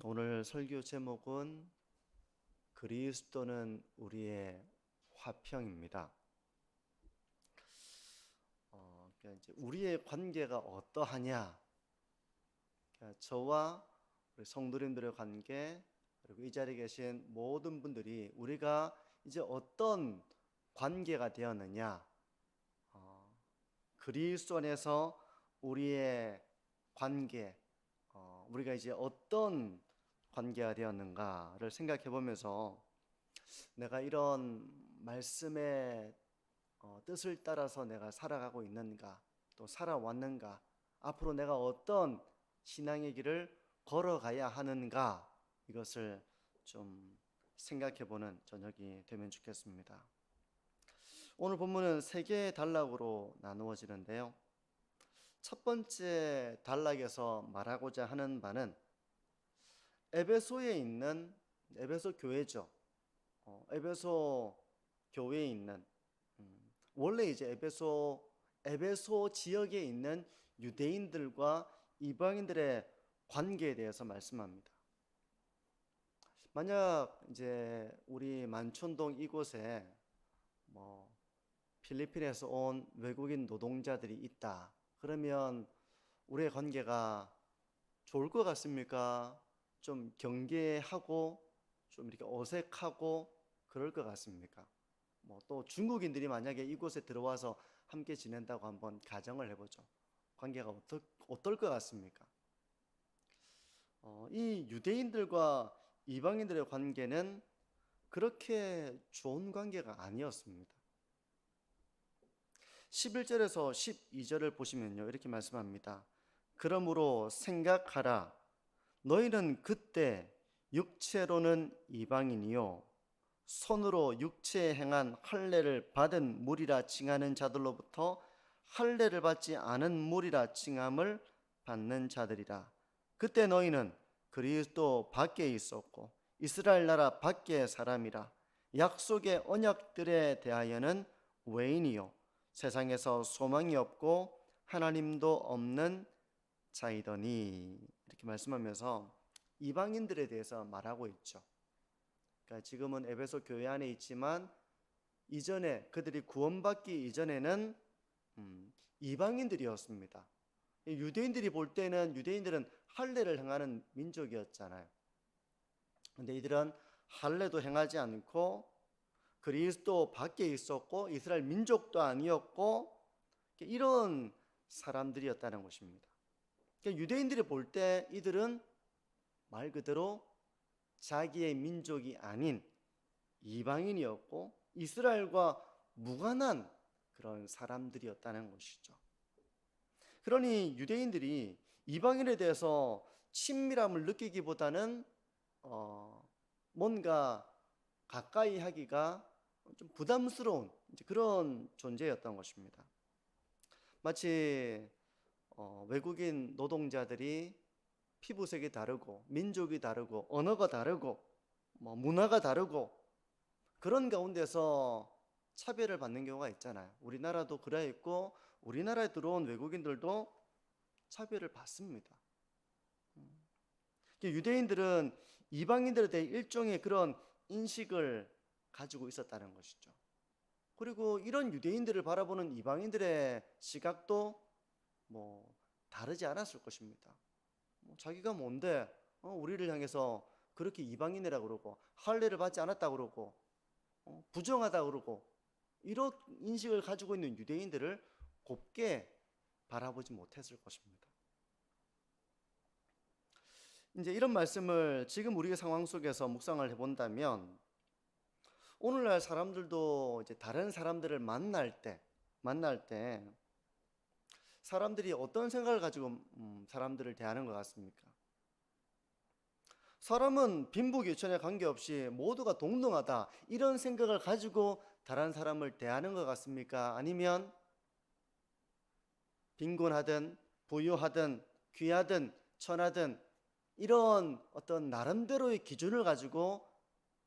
오늘 설교 제목은 그리스도는 우리의 화평입니다. 그러니까 이제 우리의 관계가 어떠하냐? 그러니까 저와 우리 성도님들의 관계, 그리고 이 자리에 계신 모든 분들이 우리가 이제 어떤 관계가 되었느냐? 그리스도 안에서 우리의 관계, 우리가 이제 어떤 관계가 되었는가를 생각해 보면서 내가 이런 말씀의 뜻을 따라서 내가 살아가고 있는가, 또 살아왔는가, 앞으로 내가 어떤 신앙의 길을 걸어가야 하는가, 이것을 좀 생각해 보는 저녁이 되면 좋겠습니다. 오늘 본문은 세 개의 단락으로 나누어지는데요. 첫 번째 단락에서 말하고자 하는 바는 에베소에 있는 에베소 교회죠. 에베소 교회에 있는 원래 이제 에베소 지역에 있는 유대인들과 이방인들의 관계에 대해서 말씀합니다. 만약 이제 우리 만촌동 이곳에 뭐 필리핀에서 온 외국인 노동자들이 있다. 그러면 우리의 관계가 좋을 것 같습니까? 좀 경계하고 좀 이렇게 어색하고 그럴 것 같습니까? 뭐 또 중국인들이 만약에 이곳에 들어와서 함께 지낸다고 한번 가정을 해보죠. 관계가 어떨 것 같습니까? 이 유대인들과 이방인들의 관계는 그렇게 좋은 관계가 아니었습니다. 11절에서 12절을 보시면요, 이렇게 말씀합니다. 그러므로 생각하라. 너희는 그때 육체로는 이방인이요 손으로 육체에 행한 할례를 받은 무리라 칭하는 자들로부터 할례를 받지 않은 무리라 칭함을 받는 자들이라. 그때 너희는 그리스도 밖에 있었고 이스라엘 나라 밖의 사람이라. 약속의 언약들에 대하여는 외인이요 세상에서 소망이 없고 하나님도 없는 자이더니, 이렇게 말씀하면서 이방인들에 대해서 말하고 있죠. 그러니까 지금은 에베소 교회 안에 있지만 이전에 그들이 구원받기 이전에는 이방인들이었습니다. 유대인들이 볼 때는 유대인들은 할례를 행하는 민족이었잖아요. 근데 이들은 할례도 행하지 않고 그리스도 밖에 있었고 이스라엘 민족도 아니었고 이런 사람들이었다는 것입니다. 유대인들이 볼 때 이들은 말 그대로 자기의 민족이 아닌 이방인이었고 이스라엘과 무관한 그런 사람들이었다는 것이죠. 그러니 유대인들이 이방인에 대해서 친밀함을 느끼기보다는 뭔가 가까이 하기가 좀 부담스러운 그런 존재였던 것입니다. 마치 외국인 노동자들이 피부색이 다르고 민족이 다르고 언어가 다르고 문화가 다르고 그런 가운데서 차별을 받는 경우가 있잖아요. 우리나라도 그래 있고 우리나라에 들어온 외국인들도 차별을 받습니다. 유대인들은 이방인들에 대해 일종의 그런 인식을 가지고 있었다는 것이죠. 그리고 이런 유대인들을 바라보는 이방인들의 시각도 다르지 않았을 것입니다. 자기가 뭔데 우리를 향해서 그렇게 이방인이라고 그러고 할례를 받지 않았다고 그러고 부정하다고 그러고 이런 인식을 가지고 있는 유대인들을 곱게 바라보지 못했을 것입니다. 이제 이런 말씀을 지금 우리의 상황 속에서 묵상을 해본다면 오늘날 사람들도 이제 다른 사람들을 만날 때 사람들이 어떤 생각을 가지고 사람들을 대하는 것 같습니까? 사람은 빈부귀천에 관계없이 모두가 동등하다 이런 생각을 가지고 다른 사람을 대하는 것 같습니까? 아니면 빈곤하든 부유하든 귀하든 천하든 이런 어떤 나름대로의 기준을 가지고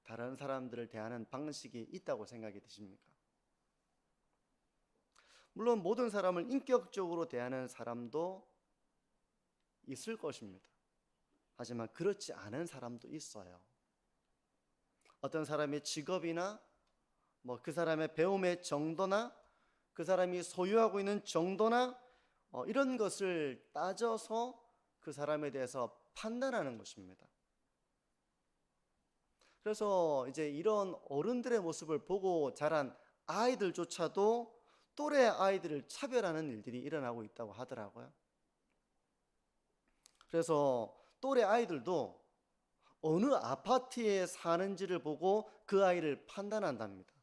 다른 사람들을 대하는 방식이 있다고 생각이 드십니까? 물론 모든 사람을 인격적으로 대하는 사람도 있을 것입니다. 하지만 그렇지 않은 사람도 있어요. 어떤 사람의 직업이나 뭐 그 사람의 배움의 정도나 그 사람이 소유하고 있는 정도나 이런 것을 따져서 그 사람에 대해서 판단하는 것입니다. 그래서 이제 이런 어른들의 모습을 보고 자란 아이들조차도 또래 아이들을 차별하는 일들이 일어나고 있다고 하더라고요. 그래서 또래 아이들도 어느 아파트에 사는지를 보고 그 아이를 판단한답니다.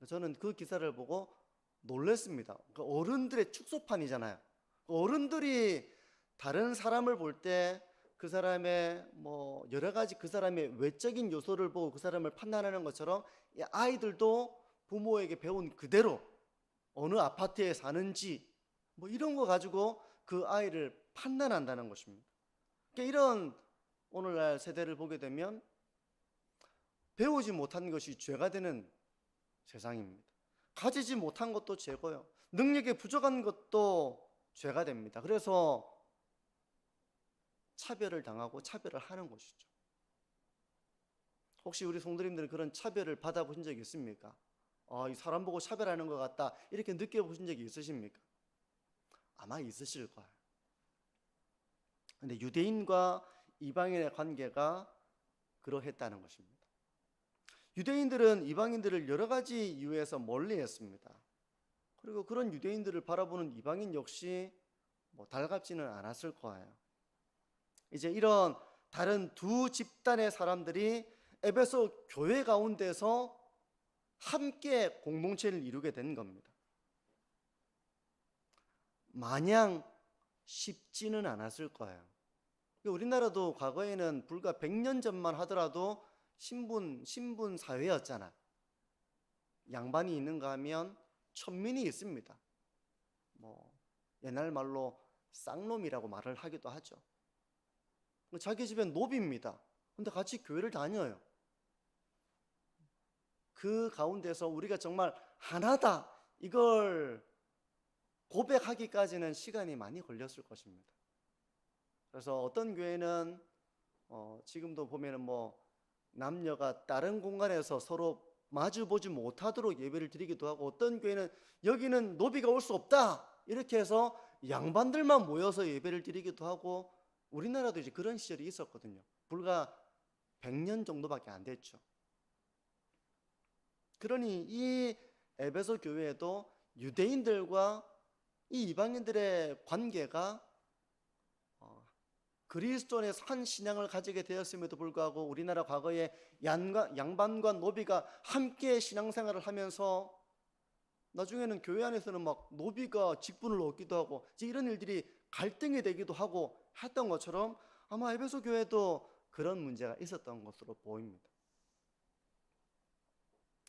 저는 그 기사를 보고 놀랐습니다. 그 어른들의 축소판이잖아요. 어른들이 다른 사람을 볼 때 그 사람의 뭐 여러 가지 그 사람의 외적인 요소를 보고 그 사람을 판단하는 것처럼 이 아이들도 부모에게 배운 그대로 어느 아파트에 사는지 뭐 이런 거 가지고 그 아이를 판단한다는 것입니다. 그러니까 이런 오늘날 세대를 보게 되면 배우지 못한 것이 죄가 되는 세상입니다. 가지지 못한 것도 죄고요. 능력이 부족한 것도 죄가 됩니다. 그래서 차별을 당하고 차별을 하는 것이죠. 혹시 우리 성도님들은 그런 차별을 받아보신 적이 있습니까? 이 사람 보고 차별하는 것 같다 이렇게 느껴보신 적이 있으십니까? 아마 있으실 거예요. 근데 유대인과 이방인의 관계가 그러했다는 것입니다. 유대인들은 이방인들을 여러 가지 이유에서 멀리했습니다. 그리고 그런 유대인들을 바라보는 이방인 역시 뭐 달갑지는 않았을 거예요. 이제 이런 다른 두 집단의 사람들이 에베소 교회 가운데서 함께 공동체를 이루게 된 겁니다. 마냥 쉽지는 않았을 거예요. 우리나라도 과거에는 불과 100년 전만 하더라도 신분 사회였잖아. 양반이 있는가 하면 천민이 있습니다. 뭐 옛날 말로 쌍놈이라고 말을 하기도 하죠. 자기 집엔 노비입니다. 근데 같이 교회를 다녀요. 그 가운데서 우리가 정말 하나다 이걸 고백하기까지는 시간이 많이 걸렸을 것입니다. 그래서 어떤 교회는 지금도 보면은 뭐 남녀가 다른 공간에서 서로 마주보지 못하도록 예배를 드리기도 하고, 어떤 교회는 여기는 노비가 올 수 없다 이렇게 해서 양반들만 모여서 예배를 드리기도 하고, 우리나라도 이제 그런 시절이 있었거든요. 불과 100년 정도밖에 안 됐죠. 그러니 이 에베소 교회에도 유대인들과 이 이방인들의 관계가 그리스도 안에서 한 신앙을 가지게 되었음에도 불구하고 우리나라 과거에 양반과 노비가 함께 신앙생활을 하면서 나중에는 교회 안에서는 막 노비가 직분을 얻기도 하고 이런 일들이 갈등이 되기도 하고 했던 것처럼 아마 에베소 교회도 그런 문제가 있었던 것으로 보입니다.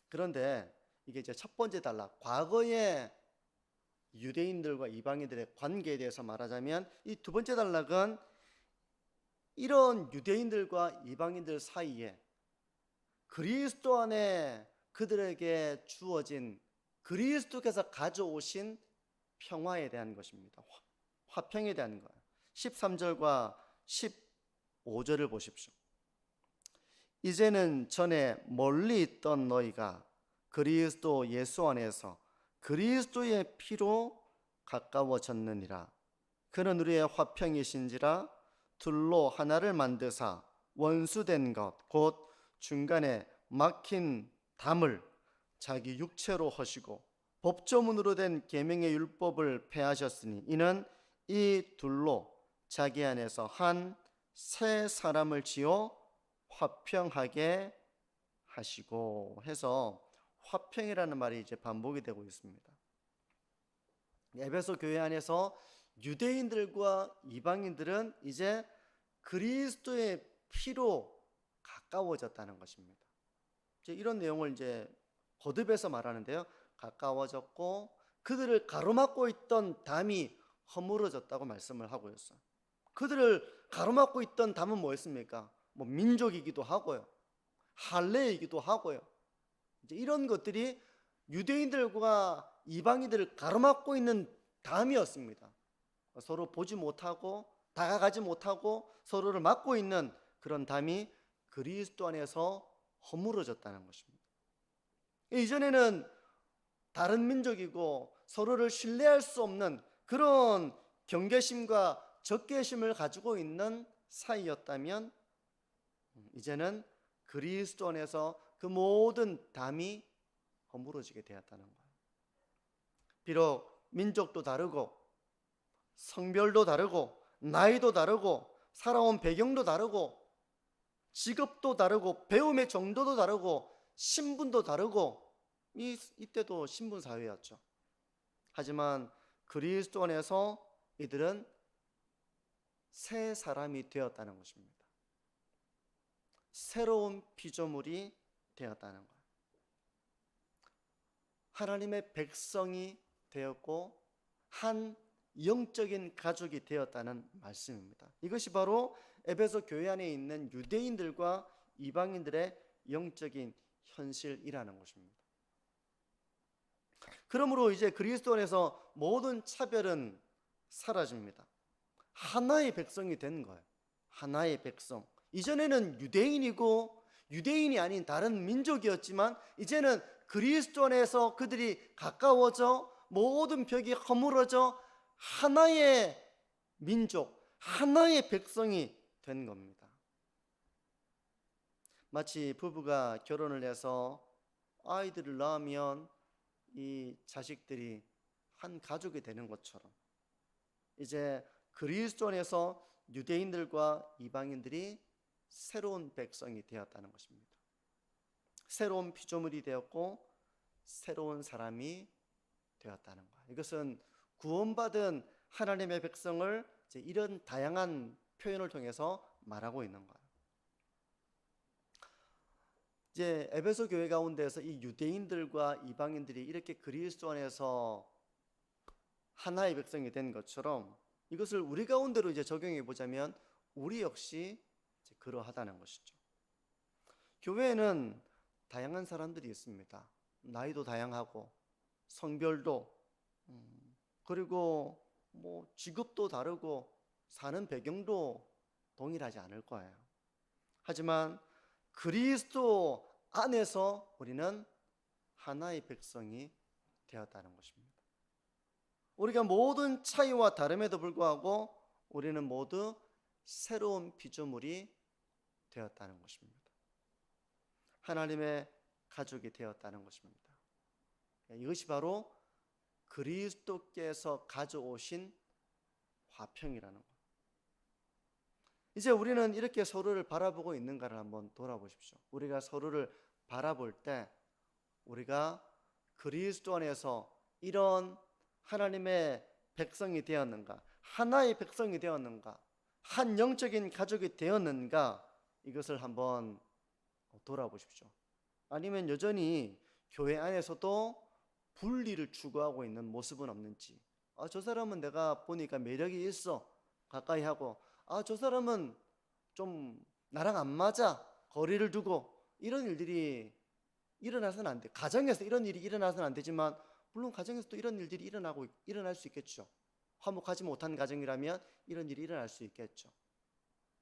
그런데 이게 이제 첫 번째 단락, 과거의 유대인들과 이방인들의 관계에 대해서 말하자면, 이 두 번째 단락은 이런 유대인들과 이방인들 사이에 그리스도 안에 그들에게 주어진 그리스도께서 가져오신 평화에 대한 것입니다. 화평에 대한 거예요. 13절과 15절을 보십시오. 이제는 전에 멀리 있던 너희가 그리스도 예수 안에서 그리스도의 피로 가까워졌느니라. 그는 우리의 화평이신지라 둘로 하나를 만드사 원수된 것 곧 중간에 막힌 담을 자기 육체로 허시고 법조문으로 된 계명의 율법을 폐하셨으니 이는 이 둘로 자기 안에서 한 새 사람을 지어 화평하게 하시고 해서 화평이라는 말이 이제 반복이 되고 있습니다. 에베소 교회 안에서 유대인들과 이방인들은 이제 그리스도의 피로 가까워졌다는 것입니다. 이제 이런 내용을 이제 거듭해서 말하는데요. 가까워졌고 그들을 가로막고 있던 담이 허물어졌다고 말씀을 하고 있어요. 그들을 가로막고 있던 담은 뭐였습니까? 뭐 민족이기도 하고요. 할례이기도 하고요. 이제 이런 것들이 유대인들과 이방인들을 가로막고 있는 담이었습니다. 서로 보지 못하고 다가가지 못하고 서로를 막고 있는 그런 담이 그리스도 안에서 허물어졌다는 것입니다. 이전에는 다른 민족이고 서로를 신뢰할 수 없는 그런 경계심과 적개심을 가지고 있는 사이였다면, 이제는 그리스도 안에서 그 모든 담이 허물어지게 되었다는 거예요. 비록 민족도 다르고 성별도 다르고 나이도 다르고 살아온 배경도 다르고 직업도 다르고 배움의 정도도 다르고 신분도 다르고, 이때도 신분 사회였죠. 하지만 그리스도 안에서 이들은 새 사람이 되었다는 것입니다. 새로운 피조물이 되었다는 거예요. 하나님의 백성이 되었고 한 영적인 가족이 되었다는 말씀입니다. 이것이 바로 에베소 교회 안에 있는 유대인들과 이방인들의 영적인 현실이라는 것입니다. 그러므로 이제 그리스도 안에서 모든 차별은 사라집니다. 하나의 백성이 된 거예요. 하나의 백성. 이전에는 유대인이고 유대인이 아닌 다른 민족이었지만 이제는 그리스도 안에서 그들이 가까워져 모든 벽이 허물어져 하나의 민족, 하나의 백성이 된 겁니다. 마치 부부가 결혼을 해서 아이들을 낳으면 이 자식들이 한 가족이 되는 것처럼, 이제 그리스도 안에서 유대인들과 이방인들이 새로운 백성이 되었다는 것입니다. 새로운 피조물이 되었고 새로운 사람이 되었다는 거예요. 이것은 구원받은 하나님의 백성을 이제 이런 다양한 표현을 통해서 말하고 있는 거예요. 이제 에베소 교회 가운데서 이 유대인들과 이방인들이 이렇게 그리스도 안에서 하나의 백성이 된 것처럼 이것을 우리 가운데로 이제 적용해 보자면 우리 역시 이제 그러하다는 것이죠. 교회에는 다양한 사람들이 있습니다. 나이도 다양하고 성별도 그리고 뭐 직업도 다르고 사는 배경도 동일하지 않을 거예요. 하지만 그리스도 안에서 우리는 하나의 백성이 되었다는 것입니다. 우리가 모든 차이와 다름에도 불구하고 우리는 모두 새로운 피조물이 되었다는 것입니다. 하나님의 가족이 되었다는 것입니다. 이것이 바로 그리스도께서 가져오신 화평이라는 것. 이제 우리는 이렇게 서로를 바라보고 있는가를 한번 돌아보십시오. 우리가 서로를 바라볼 때 우리가 그리스도 안에서 이런 하나님의 백성이 되었는가, 하나의 백성이 되었는가, 한 영적인 가족이 되었는가, 이것을 한번 돌아보십시오. 아니면 여전히 교회 안에서도 분리를 추구하고 있는 모습은 없는지, 저 사람은 내가 보니까 매력이 있어, 가까이 하고, 저 사람은 좀 나랑 안 맞아, 거리를 두고, 이런 일들이 일어나서는 안 돼. 가정에서 이런 일이 일어나서는 안 되지만 물론 가정에서도 이런 일들이 일어날 수 있겠죠. 화목하지 못한 가정이라면 이런 일이 일어날 수 있겠죠.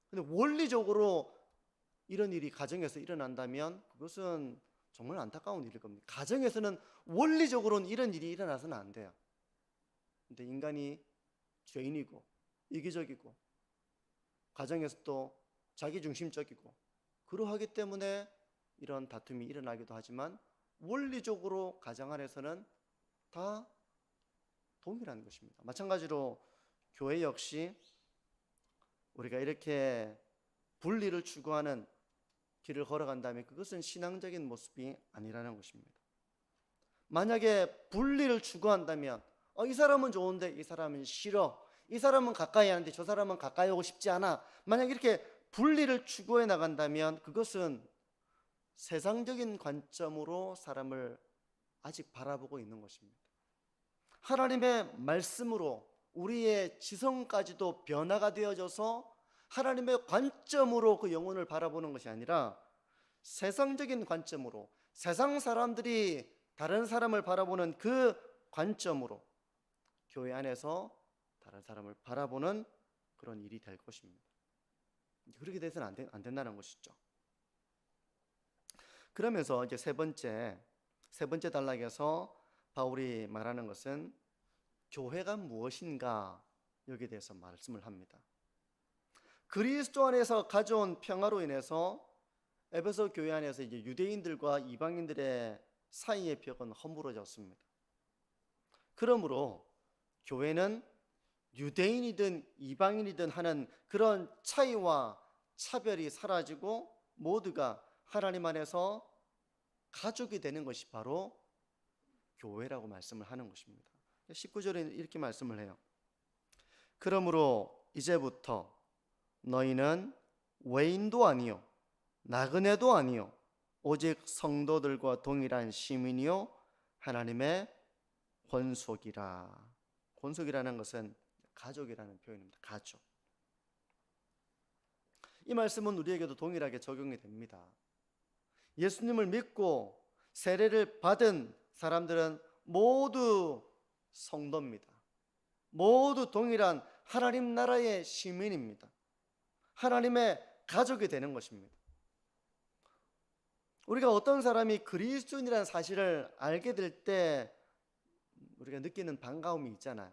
근데 원리적으로 이런 일이 가정에서 일어난다면 그것은 정말 안타까운 일일 겁니다. 가정에서는 원리적으로는 이런 일이 일어나서는 안 돼요. 근데 인간이 죄인이고 이기적이고 가정에서도 자기중심적이고 그러하기 때문에 이런 다툼이 일어나기도 하지만 원리적으로 가정 안에서는 다 동일한 것입니다. 마찬가지로 교회 역시 우리가 이렇게 분리를 추구하는 길을 걸어간다면 그것은 신앙적인 모습이 아니라는 것입니다. 만약에 분리를 추구한다면 이 사람은 좋은데 이 사람은 싫어, 이 사람은 가까이 하는데 저 사람은 가까이 오고 싶지 않아, 만약 이렇게 분리를 추구해 나간다면 그것은 세상적인 관점으로 사람을 아직 바라보고 있는 것입니다. 하나님의 말씀으로 우리의 지성까지도 변화가 되어져서 하나님의 관점으로 그 영혼을 바라보는 것이 아니라 세상적인 관점으로, 세상 사람들이 다른 사람을 바라보는 그 관점으로 교회 안에서 다른 사람을 바라보는 그런 일이 될 것입니다. 그렇게 돼서는 안 된다는 것이죠. 그러면서 이제 세 번째 단락에서 바울이 말하는 것은 교회가 무엇인가, 여기에 대해서 말씀을 합니다. 그리스도 안에서 가져온 평화로 인해서 에베소 교회 안에서 이제 유대인들과 이방인들의 사이의 벽은 허물어졌습니다. 그러므로 교회는 유대인이든 이방인이든 하는 그런 차이와 차별이 사라지고 모두가 하나님 안에서 가족이 되는 것이 바로 교회라고 말씀을 하는 것입니다. 19절에 이렇게 말씀을 해요. 그러므로 이제부터 너희는 외인도 아니요 나그네도 아니요 오직 성도들과 동일한 시민이요 하나님의 권속이라. 권속이라는 것은 가족이라는 표현입니다. 가족. 이 말씀은 우리에게도 동일하게 적용이 됩니다. 예수님을 믿고 세례를 받은 사람들은 모두 성도입니다. 모두 동일한 하나님 나라의 시민입니다. 하나님의 가족이 되는 것입니다. 우리가 어떤 사람이 그리스도인이라는 사실을 알게 될 때 우리가 느끼는 반가움이 있잖아요.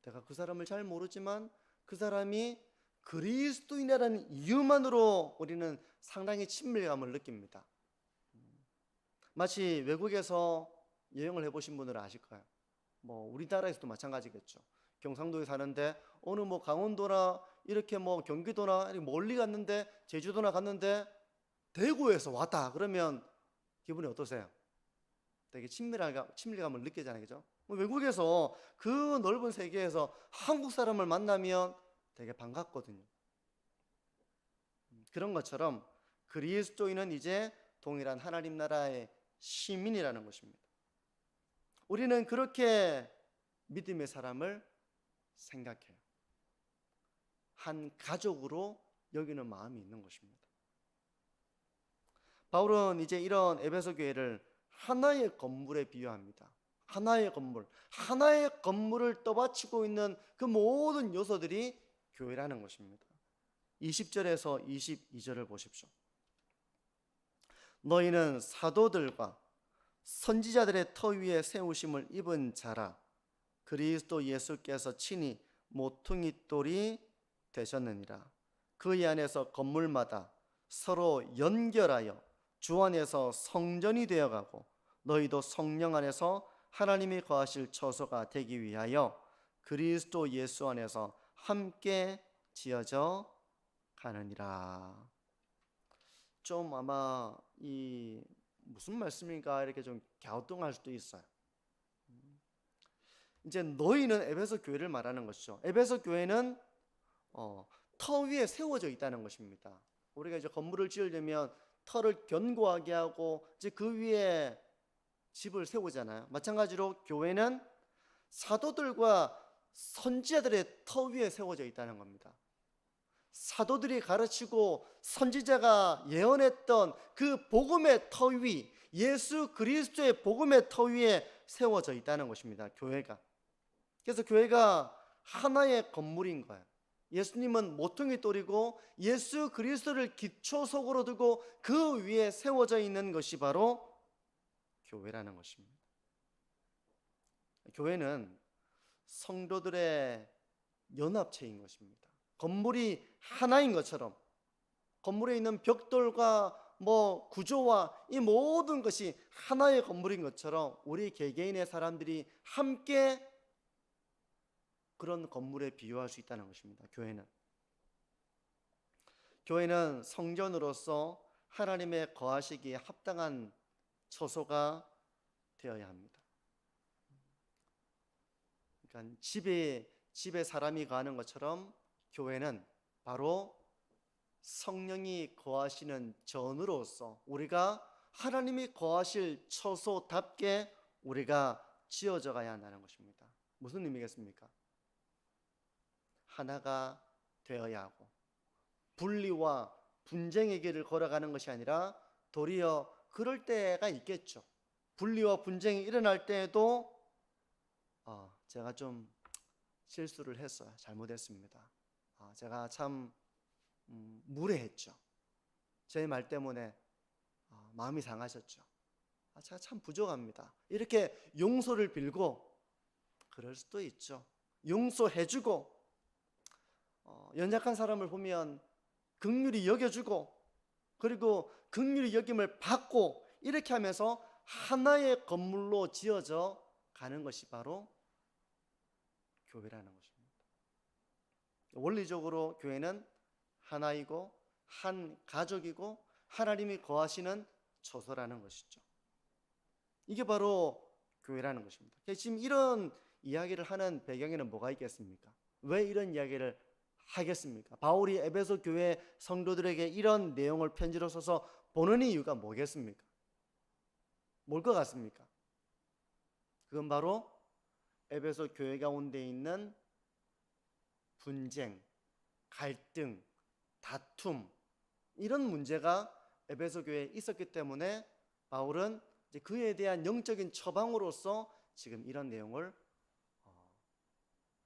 내가 그 사람을 잘 모르지만 그 사람이 그리스도인이라는 이유만으로 우리는 상당히 친밀감을 느낍니다. 마치 외국에서 여행을 해보신 분들은 아실 거예요. 우리나라에서도 마찬가지겠죠. 경상도에 사는데 어느 강원도나 이렇게 경기도나 이렇게 멀리 갔는데, 제주도나 갔는데 대구에서 왔다 그러면 기분이 어떠세요? 되게 친밀감을 느끼잖아요, 그죠? 외국에서 그 넓은 세계에서 한국 사람을 만나면 되게 반갑거든요. 그런 것처럼 그리스도인은 이제 동일한 하나님 나라의 시민이라는 것입니다. 우리는 그렇게 믿음의 사람을 생각해요. 한 가족으로 여기는 마음이 있는 것입니다. 바울은 이제 이런 에베소 교회를 하나의 건물에 비유합니다. 하나의 건물을 떠받치고 있는 그 모든 요소들이 교회라는 것입니다. 20절에서 22절을 보십시오. 너희는 사도들과 선지자들의 터 위에 세우심을 입은 자라. 그리스도 예수께서 친히 모퉁이 돌이 되셨느니라. 그의 안에서 건물마다 서로 연결하여 주 안에서 성전이 되어가고 너희도 성령 안에서 하나님이 거하실 처소가 되기 위하여 그리스도 예수 안에서 함께 지어져 가느니라. 좀 아마 이 무슨 말씀인가 이렇게 좀 갸우뚱할 수도 있어요. 이제 너희는 에베소 교회를 말하는 것이죠. 에베소 교회는 터 위에 세워져 있다는 것입니다. 우리가 이제 건물을 지으려면 터를 견고하게 하고 이제 그 위에 집을 세우잖아요. 마찬가지로 교회는 사도들과 선지자들의 터 위에 세워져 있다는 겁니다. 사도들이 가르치고 선지자가 예언했던 그 복음의 터 위, 예수 그리스도의 복음의 터 위에 세워져 있다는 것입니다. 교회가. 그래서 교회가 하나의 건물인 거예요. 예수님은 모퉁이 돌이고 예수 그리스도를 기초석으로 두고 그 위에 세워져 있는 것이 바로 교회라는 것입니다. 교회는 성도들의 연합체인 것입니다. 건물이 하나인 것처럼 건물에 있는 벽돌과 구조와 이 모든 것이 하나의 건물인 것처럼 우리 개개인의 사람들이 함께 그런 건물에 비유할 수 있다는 것입니다. 교회는 성전으로서 하나님의 거하시기에 합당한 처소가 되어야 합니다. 그러니까 집에 사람이 거하는 것처럼 교회는 바로 성령이 거하시는 전으로서 우리가 하나님이 거하실 처소답게 우리가 지어져 가야 한다는 것입니다. 무슨 의미겠습니까? 하나가 되어야 하고 분리와 분쟁의 길을 걸어가는 것이 아니라 도리어 그럴 때가 있겠죠. 분리와 분쟁이 일어날 때에도 제가 좀 실수를 했어요. 잘못했습니다. 제가 참 무례했죠. 제 말 때문에 마음이 상하셨죠. 제가 참 부족합니다. 이렇게 용서를 빌고 그럴 수도 있죠. 용서해주고 연약한 사람을 보면 긍휼히 여겨주고 그리고 긍휼히 여김을 받고 이렇게 하면서 하나의 건물로 지어져 가는 것이 바로 교회라는 것입니다. 원리적으로 교회는 하나이고 한 가족이고 하나님이 거하시는 처소라는 것이죠. 이게 바로 교회라는 것입니다. 지금 이런 이야기를 하는 배경에는 뭐가 있겠습니까? 왜 이런 이야기를 하겠습니까? 바울이 에베소 교회 성도들에게 이런 내용을 편지로 써서 보는 이유가 뭐겠습니까? 뭘 것 같습니까? 그건 바로 에베소 교회 가운데 있는 분쟁, 갈등, 다툼 이런 문제가 에베소 교회에 있었기 때문에 바울은 이제 그에 대한 영적인 처방으로서 지금 이런 내용을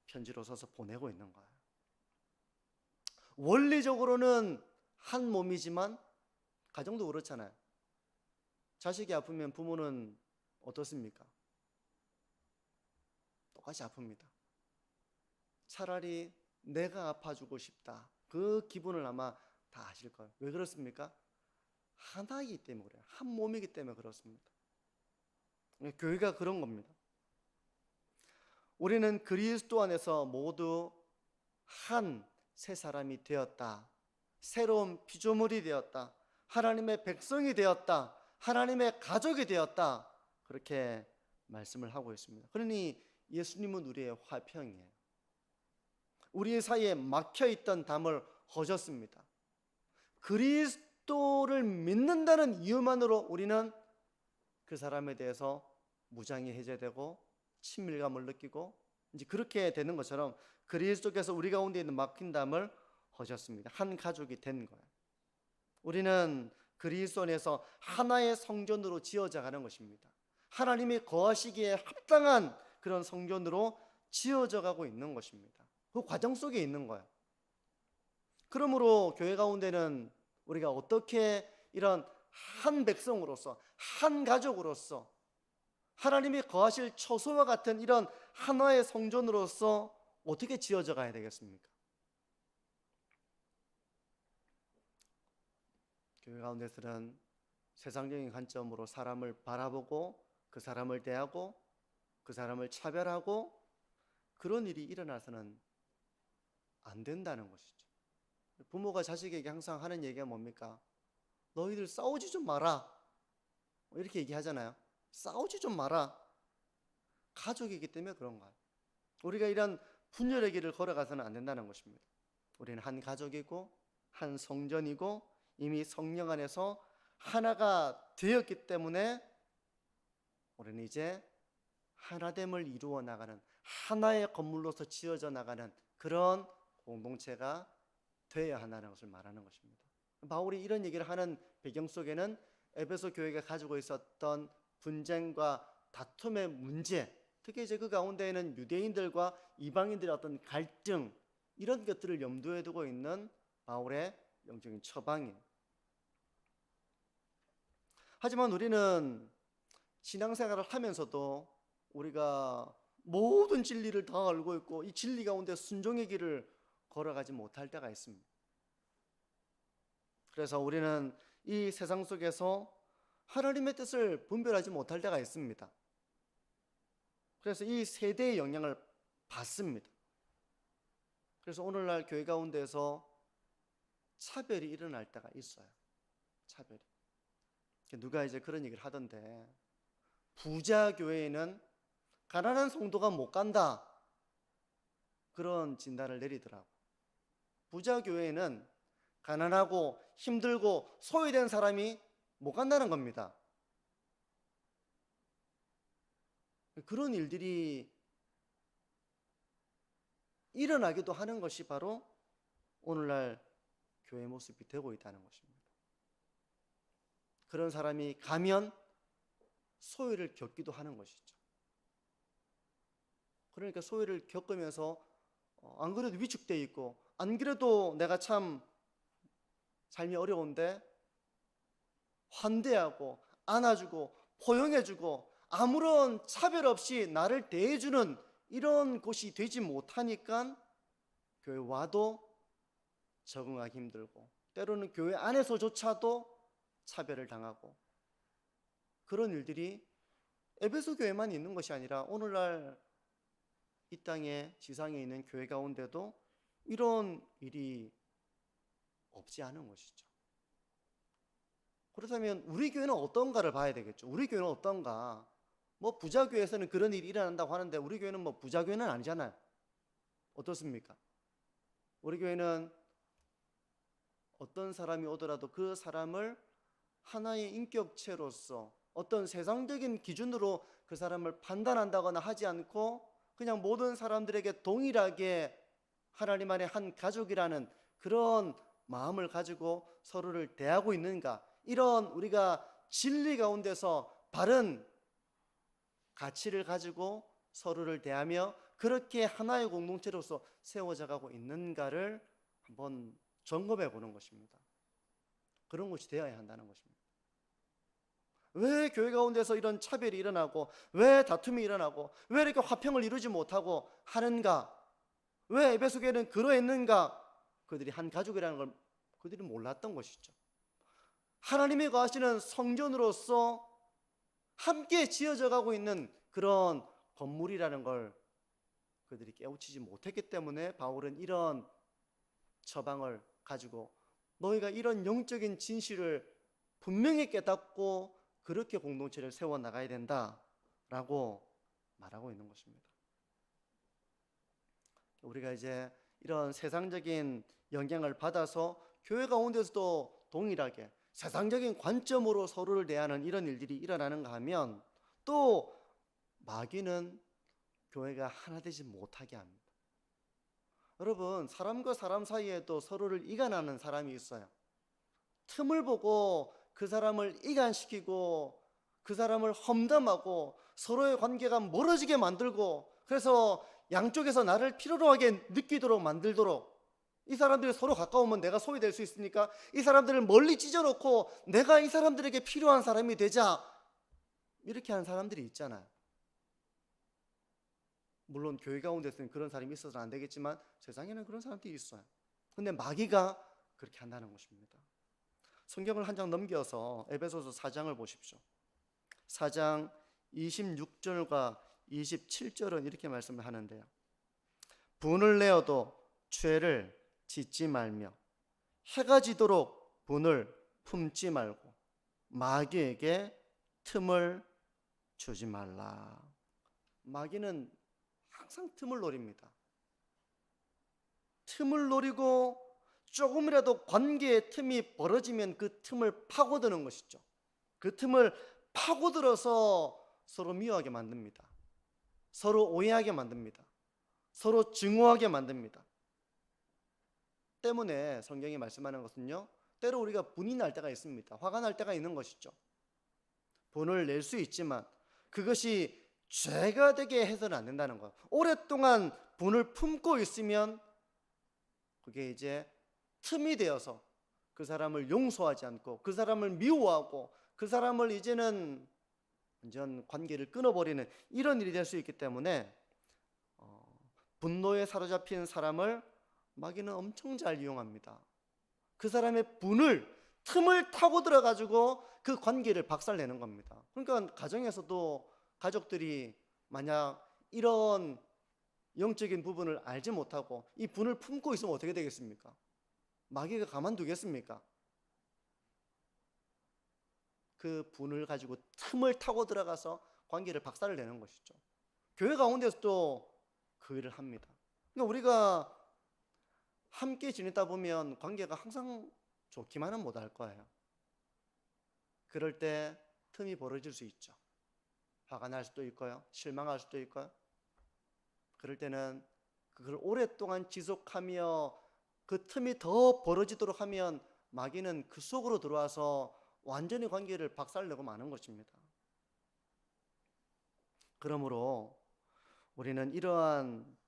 편지로 써서 보내고 있는 거예요. 원리적으로는 한 몸이지만 가정도 그렇잖아요. 자식이 아프면 부모는 어떻습니까? 똑같이 아픕니다. 차라리 내가 아파주고 싶다. 그 기분을 아마 다 아실 거예요. 왜 그렇습니까? 하나이기 때문에 그래요. 한 몸이기 때문에 그렇습니다. 교회가 그런 겁니다. 우리는 그리스도 안에서 모두 한 새 사람이 되었다. 새로운 피조물이 되었다. 하나님의 백성이 되었다. 하나님의 가족이 되었다. 그렇게 말씀을 하고 있습니다. 그러니 예수님은 우리의 화평이에요. 우리 사이에 막혀있던 담을 허셨습니다. 그리스도를 믿는다는 이유만으로 우리는 그 사람에 대해서 무장이 해제되고 친밀감을 느끼고 이제 그렇게 되는 것처럼 그리스도께서 우리 가운데 있는 막힌 담을 허셨습니다. 한 가족이 된 거예요. 우리는 그리스도 안에서 하나의 성전으로 지어져 가는 것입니다. 하나님이 거하시기에 합당한 그런 성전으로 지어져 가고 있는 것입니다. 그 과정 속에 있는 거예요. 그러므로 교회 가운데는 우리가 어떻게 이런 한 백성으로서 한 가족으로서 하나님이 거하실 처소와 같은 이런 하나의 성전으로서 어떻게 지어져 가야 되겠습니까? 교회 가운데서는 세상적인 관점으로 사람을 바라보고 그 사람을 대하고 그 사람을 차별하고 그런 일이 일어나서는 안 된다는 것이죠. 부모가 자식에게 항상 하는 얘기가 뭡니까? 너희들 싸우지 좀 마라. 이렇게 얘기하잖아요. 싸우지 좀 마라. 가족이기 때문에 그런 거예요. 우리가 이런 분열의 길을 걸어가서는 안 된다는 것입니다. 우리는 한 가족이고 한 성전이고 이미 성령 안에서 하나가 되었기 때문에 우리는 이제 하나됨을 이루어 나가는 하나의 건물로서 지어져 나가는 그런 공동체가 되어야 한다는 것을 말하는 것입니다. 바울이 이런 얘기를 하는 배경 속에는 에베소 교회가 가지고 있었던 분쟁과 다툼의 문제, 특히 이제 그 가운데에는 유대인들과 이방인들의 어떤 갈등 이런 것들을 염두에 두고 있는 바울의 영적인 처방이에요. 하지만 우리는 신앙생활을 하면서도 우리가 모든 진리를 다 알고 있고 이 진리 가운데 순종의 길을 걸어가지 못할 때가 있습니다. 그래서 우리는 이 세상 속에서 하나님의 뜻을 분별하지 못할 때가 있습니다. 그래서 이 세대의 영향을 받습니다. 그래서 오늘날 교회 가운데서 차별이 일어날 때가 있어요. 차별이. 누가 이제 그런 얘기를 하던데 부자 교회에는 가난한 성도가 못 간다. 그런 진단을 내리더라고. 부자 교회에는 가난하고 힘들고 소외된 사람이 못 간다는 겁니다. 그런 일들이 일어나기도 하는 것이 바로 오늘날 교회 모습이 되고 있다는 것입니다. 그런 사람이 가면 소외를 겪기도 하는 것이죠. 그러니까 소외를 겪으면서 안 그래도 위축되어 있고 안 그래도 내가 참 삶이 어려운데 환대하고 안아주고 포용해주고 아무런 차별 없이 나를 대해주는 이런 곳이 되지 못하니까 교회 와도 적응하기 힘들고 때로는 교회 안에서조차도 차별을 당하고 그런 일들이 에베소 교회만 있는 것이 아니라 오늘날 이 땅에 지상에 있는 교회 가운데도 이런 일이 없지 않은 것이죠. 그렇다면 우리 교회는 어떤가를 봐야 되겠죠. 우리 교회는 어떤가? 뭐 부자 교회에서는 그런 일이 일어난다고 하는데 우리 교회는 뭐 부자 교회는 아니잖아요. 어떻습니까? 우리 교회는 어떤 사람이 오더라도 그 사람을 하나의 인격체로서 어떤 세상적인 기준으로 그 사람을 판단한다거나 하지 않고 그냥 모든 사람들에게 동일하게 하나님 안에 한 가족이라는 그런 마음을 가지고 서로를 대하고 있는가, 이런 우리가 진리 가운데서 바른 가치를 가지고 서로를 대하며 그렇게 하나의 공동체로서 세워져 가고 있는가를 한번 점검해 보는 것입니다. 그런 것이 되어야 한다는 것입니다. 왜 교회 가운데서 이런 차별이 일어나고 왜 다툼이 일어나고 왜 이렇게 화평을 이루지 못하고 하는가? 왜 에베소 교회는 그러했는가? 그들이 한 가족이라는 걸 그들이 몰랐던 것이죠. 하나님이 거하시는 성전으로서 함께 지어져 가고 있는 그런 건물이라는 걸 그들이 깨우치지 못했기 때문에 바울은 이런 처방을 가지고 너희가 이런 영적인 진실을 분명히 깨닫고 그렇게 공동체를 세워나가야 된다라고 말하고 있는 것입니다. 우리가 이제 이런 세상적인 영향을 받아서 교회 가운데서도 동일하게 세상적인 관점으로 서로를 대하는 이런 일들이 일어나는가 하면 또 마귀는 교회가 하나 되지 못하게 합니다. 여러분, 사람과 사람 사이에도 서로를 이간하는 사람이 있어요. 틈을 보고 그 사람을 이간시키고 그 사람을 험담하고 서로의 관계가 멀어지게 만들고 그래서 양쪽에서 나를 필요로 하게 느끼도록 만들도록, 이 사람들이 서로 가까우면 내가 소외될 수 있으니까 이 사람들을 멀리 찢어놓고 내가 이 사람들에게 필요한 사람이 되자, 이렇게 하는 사람들이 있잖아요. 물론 교회 가운데서는 그런 사람이 있어서는 안 되겠지만 세상에는 그런 사람들이 있어요. 근데 마귀가 그렇게 한다는 것입니다. 성경을 한 장 넘겨서 에베소서 4장을 보십시오. 4장 26절과 27절은 이렇게 말씀을 하는데요. 분을 내어도 죄를 짓지 말며 해가 지도록 분을 품지 말고 마귀에게 틈을 주지 말라. 마귀는 항상 틈을 노립니다. 틈을 노리고 조금이라도 관계의 틈이 벌어지면 그 틈을 파고드는 것이죠. 그 틈을 파고들어서 서로 미워하게 만듭니다. 서로 오해하게 만듭니다. 서로 증오하게 만듭니다. 때문에 성경이 말씀하는 것은요, 때로 우리가 분이 날 때가 있습니다. 화가 날 때가 있는 것이죠. 분을 낼 수 있지만 그것이 죄가 되게 해서는 안 된다는 거예요. 오랫동안 분을 품고 있으면 그게 이제 틈이 되어서 그 사람을 용서하지 않고 그 사람을 미워하고 그 사람을 이제는 완전 관계를 끊어버리는 이런 일이 될 수 있기 때문에 분노에 사로잡힌 사람을 마귀는 엄청 잘 이용합니다. 그 사람의 틈을 타고 들어가지고 그 관계를 박살내는 겁니다. 그러니까 가정에서도 가족들이 만약 이런 영적인 부분을 알지 못하고 이 분을 품고 있으면 어떻게 되겠습니까? 마귀가 가만두겠습니까? 그 분을 가지고 틈을 타고 들어가서 관계를 박살을 내는 것이죠. 교회 가운데서도 그 일을 합니다. 그러니까 우리가 함께 지내다 보면 관계가 항상 좋기만은 못할 거예요. 그럴 때 틈이 벌어질 수 있죠. 화가 날 수도 있고요, 실망할 수도 있고요. 그럴 때는 그걸 오랫동안 지속하며 그 틈이 더 벌어지도록 하면 마귀는 그 속으로 들어와서 완전히 관계를 박살내고 마는 것입니다. 그러므로 우리는 이러한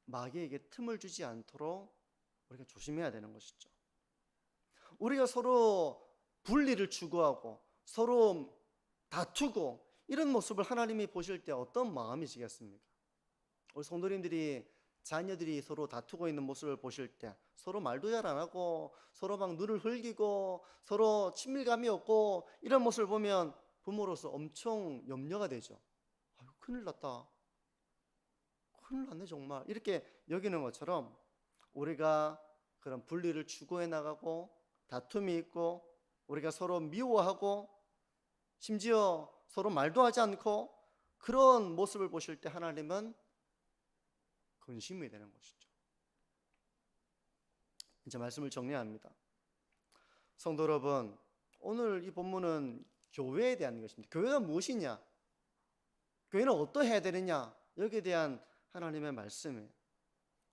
마귀에게 틈을 주지 않도록 우리가 조심해야 되는 것이죠. 우리가 서로 분리를 추구하고 서로 다투고 이런 모습을 하나님이 보실 때 어떤 마음이시겠습니까? 우리 성도님들이 자녀들이 서로 다투고 있는 모습을 보실 때 서로 말도 잘 안 하고 서로 막 눈을 흘기고 서로 친밀감이 없고 이런 모습을 보면 부모로서 엄청 염려가 되죠. 아유, 큰일 났다. 큰일 났네 정말. 이렇게 여기는 것처럼 우리가 그런 분리를 추구해 나가고 다툼이 있고 우리가 서로 미워하고 심지어 서로 말도 하지 않고 그런 모습을 보실 때 하나님은 근심이 되는 것이죠. 이제 말씀을 정리합니다. 성도 여러분, 오늘 이 본문은 교회에 대한 것입니다. 교회가 무엇이냐? 교회는 어떠해야 되느냐? 여기에 대한 하나님의 말씀이에요.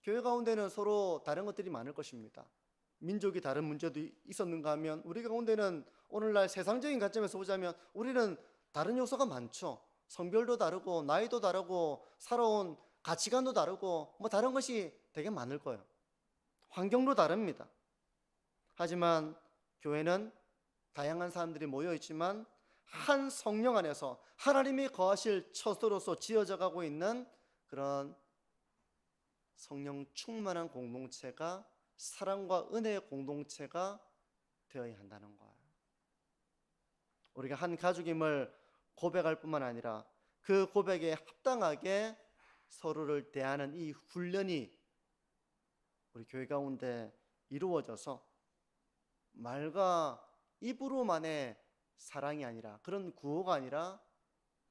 교회 가운데는 서로 다른 것들이 많을 것입니다. 민족이 다른 문제도 있었는가 하면 우리 가운데는 오늘날 세상적인 관점에서 보자면 우리는 다른 요소가 많죠. 성별도 다르고 나이도 다르고 살아온 가치관도 다르고 뭐 다른 것이 되게 많을 거예요. 환경도 다릅니다. 하지만 교회는 다양한 사람들이 모여 있지만 한 성령 안에서 하나님이 거하실 처소로서 지어져 가고 있는 그런 성령 충만한 공동체가 사랑과 은혜의 공동체가 되어야 한다는 거예요. 우리가 한 가족임을 고백할 뿐만 아니라 그 고백에 합당하게 서로를 대하는 이 훈련이 우리 교회 가운데 이루어져서 말과 입으로만의 사랑이 아니라 그런 구호가 아니라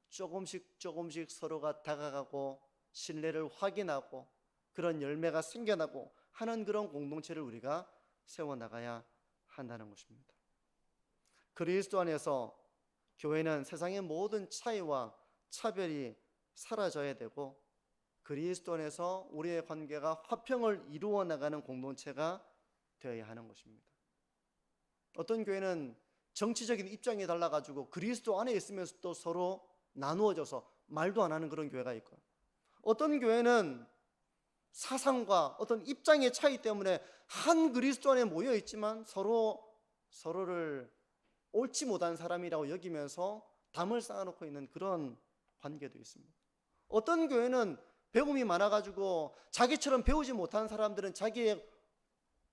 조금씩 서로가 다가가고 신뢰를 확인하고 그런 열매가 생겨나고 하는 그런 공동체를 우리가 세워나가야 한다는 것입니다. 그리스도 안에서 교회는 세상의 모든 차이와 차별이 사라져야 되고 그리스도 안에서 우리의 관계가 화평을 이루어 나가는 공동체가 되어야 하는 것입니다. 어떤 교회는 정치적인 입장이 달라가지고 그리스도 안에 있으면서도 서로 나누어져서 말도 안 하는 그런 교회가 있고, 어떤 교회는 사상과 어떤 입장의 차이 때문에 한 그리스도 안에 모여 있지만 서로를 옳지 못한 사람이라고 여기면서 담을 쌓아놓고 있는 그런 관계도 있습니다. 어떤 교회는 배움이 많아가지고 자기처럼 배우지 못한 사람들은 자기의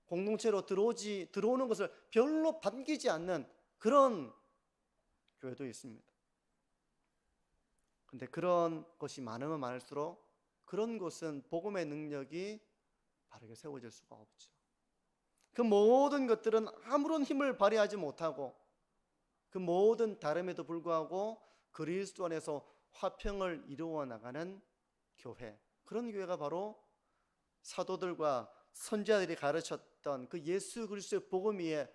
공동체로 들어오는 것을 별로 반기지 않는 그런 교회도 있습니다. 근데 그런 것이 많으면 많을수록 그런 곳은 복음의 능력이 바르게 세워질 수가 없죠. 그 모든 것들은 아무런 힘을 발휘하지 못하고 그 모든 다름에도 불구하고 그리스도 안에서 화평을 이루어 나가는 교회, 그런 교회가 바로 사도들과 선지자들이 가르쳤던 그 예수 그리스도의 복음 위에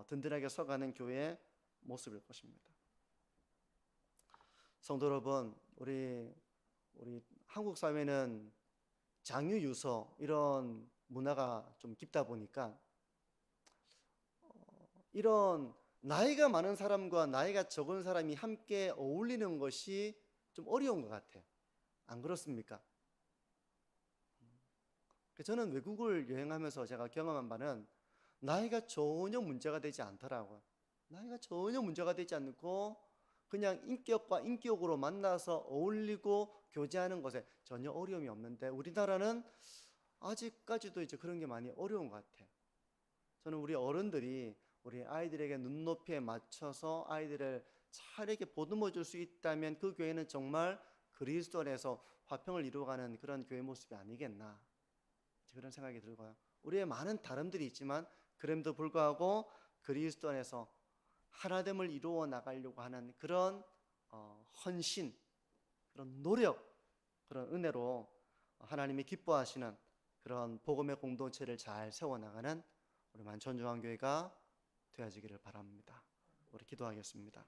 든든하게 서가는 교회의 모습일 것입니다. 성도 여러분, 우리 한국 사회는 장유유서 이런 문화가 좀 깊다 보니까 이런 나이가 많은 사람과 나이가 적은 사람이 함께 어울리는 것이 좀 어려운 것 같아요. 안 그렇습니까? 저는 외국을 여행하면서 제가 경험한 바는 나이가 전혀 문제가 되지 않더라고요. 나이가 전혀 문제가 되지 않고 그냥 인격과 인격으로 만나서 어울리고 교제하는 것에 전혀 어려움이 없는데 우리나라는 아직까지도 이제 그런 게 많이 어려운 것 같아요. 저는 우리 어른들이 우리 아이들에게 눈높이에 맞춰서 아이들을 차례게 보듬어 줄 수 있다면 그 교회는 정말 그리스도 안에서 화평을 이루어가는 그런 교회 모습이 아니겠나, 그런 생각이 들고요. 우리의 많은 다름들이 있지만 그럼에도 불구하고 그리스도 안에서 하나됨을 이루어 나가려고 하는 그런 헌신, 그런 노력, 그런 은혜로 하나님이 기뻐하시는 그런 복음의 공동체를 잘 세워나가는 우리 만천중앙교회가 되어지기를 바랍니다. 우리 기도하겠습니다.